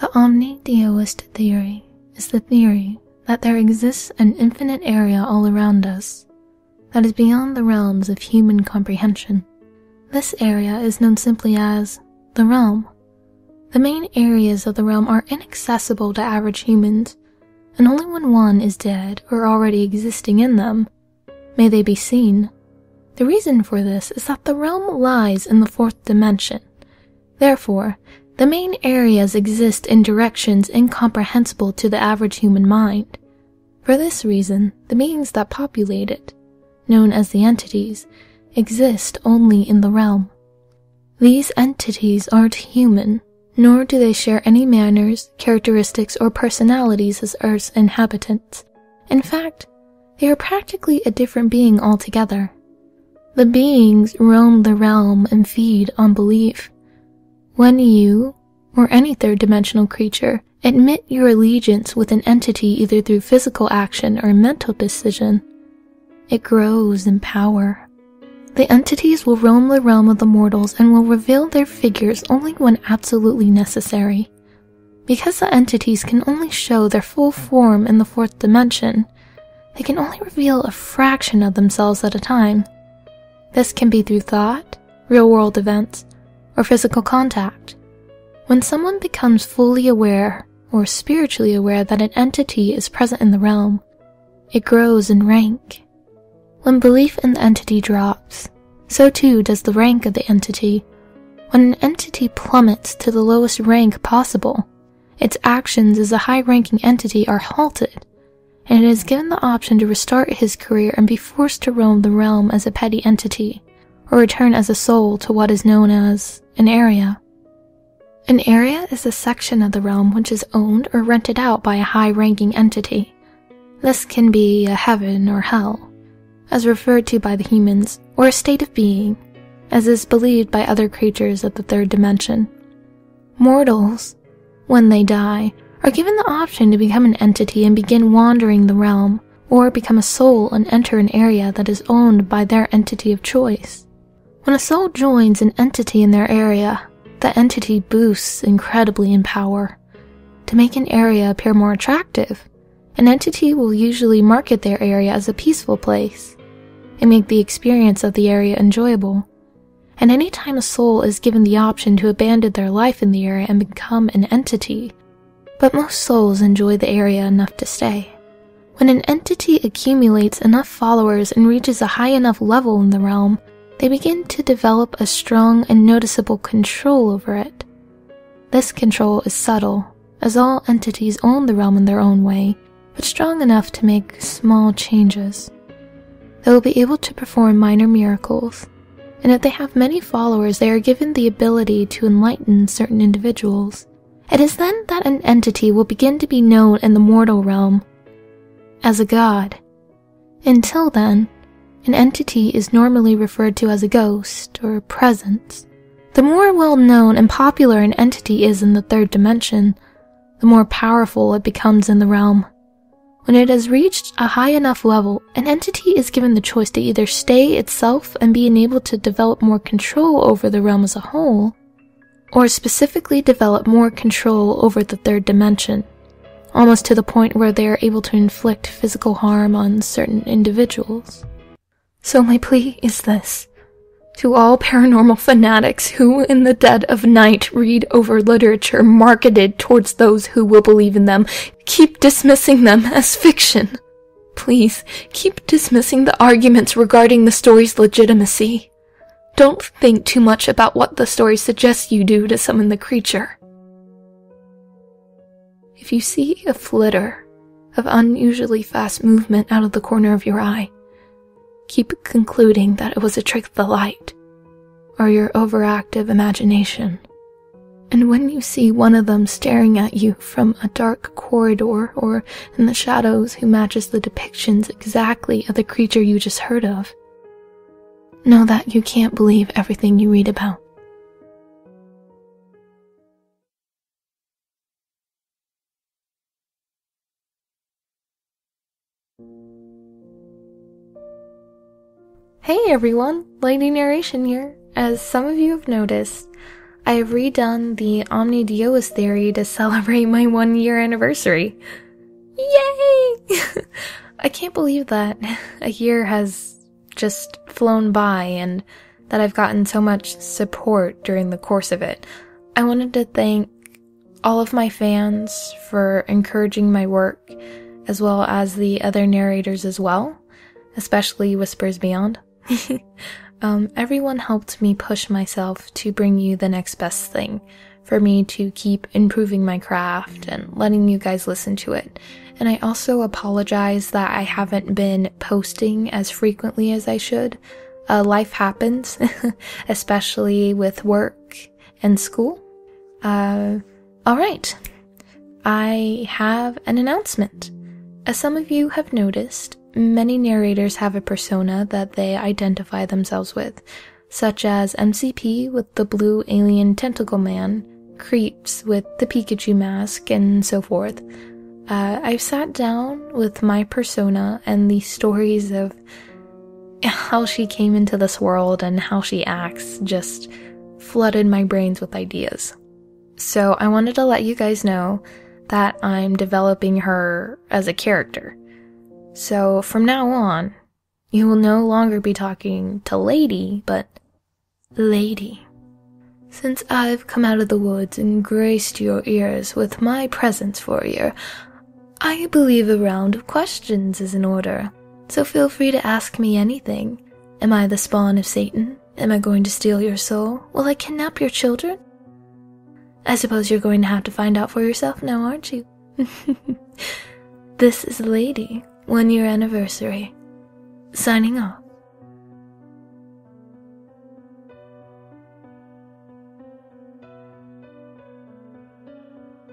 The Omnideoist Theory is the theory that there exists an infinite area all around us that is beyond the realms of human comprehension. This area is known simply as the realm. The main areas of the realm are inaccessible to average humans, and only when one is dead or already existing in them may they be seen. The reason for this is that the realm lies in the fourth dimension. Therefore, the main areas exist in directions incomprehensible to the average human mind. For this reason, the beings that populate it, known as the entities, exist only in the realm. These entities aren't human, nor do they share any manners, characteristics, or personalities as Earth's inhabitants. In fact, they are practically a different being altogether. The beings roam the realm and feed on belief. When you, or any third-dimensional creature, admit your allegiance with an entity either through physical action or mental decision, it grows in power. The entities will roam the realm of the mortals and will reveal their figures only when absolutely necessary. Because the entities can only show their full form in the fourth dimension, they can only reveal a fraction of themselves at a time. This can be through thought, real-world events, or physical contact. When someone becomes fully aware or spiritually aware that an entity is present in the realm, it grows in rank. When belief in the entity drops, so too does the rank of the entity. When an entity plummets to the lowest rank possible, its actions as a high-ranking entity are halted, and it is given the option to restart his career and be forced to roam the realm as a petty entity, or return as a soul to what is known as an area. An area is a section of the realm which is owned or rented out by a high-ranking entity. This can be a heaven or hell, as referred to by the humans, or a state of being, as is believed by other creatures of the third dimension. Mortals, when they die, are given the option to become an entity and begin wandering the realm, or become a soul and enter an area that is owned by their entity of choice. When a soul joins an entity in their area, the entity boosts incredibly in power. To make an area appear more attractive, an entity will usually market their area as a peaceful place and make the experience of the area enjoyable. And any time a soul is given the option to abandon their life in the area and become an entity, but most souls enjoy the area enough to stay. When an entity accumulates enough followers and reaches a high enough level in the realm, they begin to develop a strong and noticeable control over it. This control is subtle, as all entities own the realm in their own way, but strong enough to make small changes. They will be able to perform minor miracles, and if they have many followers, they are given the ability to enlighten certain individuals. It is then that an entity will begin to be known in the mortal realm as a god. Until then, an entity is normally referred to as a ghost or presence. The more well-known and popular an entity is in the third dimension, the more powerful it becomes in the realm. When it has reached a high enough level, an entity is given the choice to either stay itself and be enabled to develop more control over the realm as a whole, or specifically develop more control over the third dimension, almost to the point where they are able to inflict physical harm on certain individuals. So my plea is this: to all paranormal fanatics who in the dead of night read over literature marketed towards those who will believe in them, keep dismissing them as fiction. Please, keep dismissing the arguments regarding the story's legitimacy. Don't think too much about what the story suggests you do to summon the creature. If you see a flitter of unusually fast movement out of the corner of your eye, keep concluding that it was a trick of the light, or your overactive imagination. And when you see one of them staring at you from a dark corridor or in the shadows who matches the depictions exactly of the creature you just heard of, know that you can't believe everything you read about. Hey everyone, LadyNarration here. As some of you have noticed, I have redone the Omnideoist Theory to celebrate my 1-year anniversary. Yay! I can't believe that a year has just flown by and that I've gotten so much support during the course of it. I wanted to thank all of my fans for encouraging my work, as well as the other narrators as well, especially Whispers Beyond. Everyone helped me push myself to bring you the next best thing, for me to keep improving my craft and letting you guys listen to it. And I also apologize that I haven't been posting as frequently as I should. Life happens, especially with work and school. Alright, I have an announcement. As some of you have noticed, many narrators have a persona that they identify themselves with, such as MCP with the blue alien tentacle man, Creeps with the Pikachu mask, and so forth. I've sat down with my persona and the stories of how she came into this world and how she acts just flooded my brains with ideas. So I wanted to let you guys know that I'm developing her as a character. So from now on, you will no longer be talking to Lady, but Lady. Since I've come out of the woods and graced your ears with my presence for a year, I believe a round of questions is in order. So feel free to ask me anything. Am I the spawn of Satan? Am I going to steal your soul? Will I kidnap your children? I suppose you're going to have to find out for yourself now, aren't you? This is Lady, 1-year anniversary. Signing off.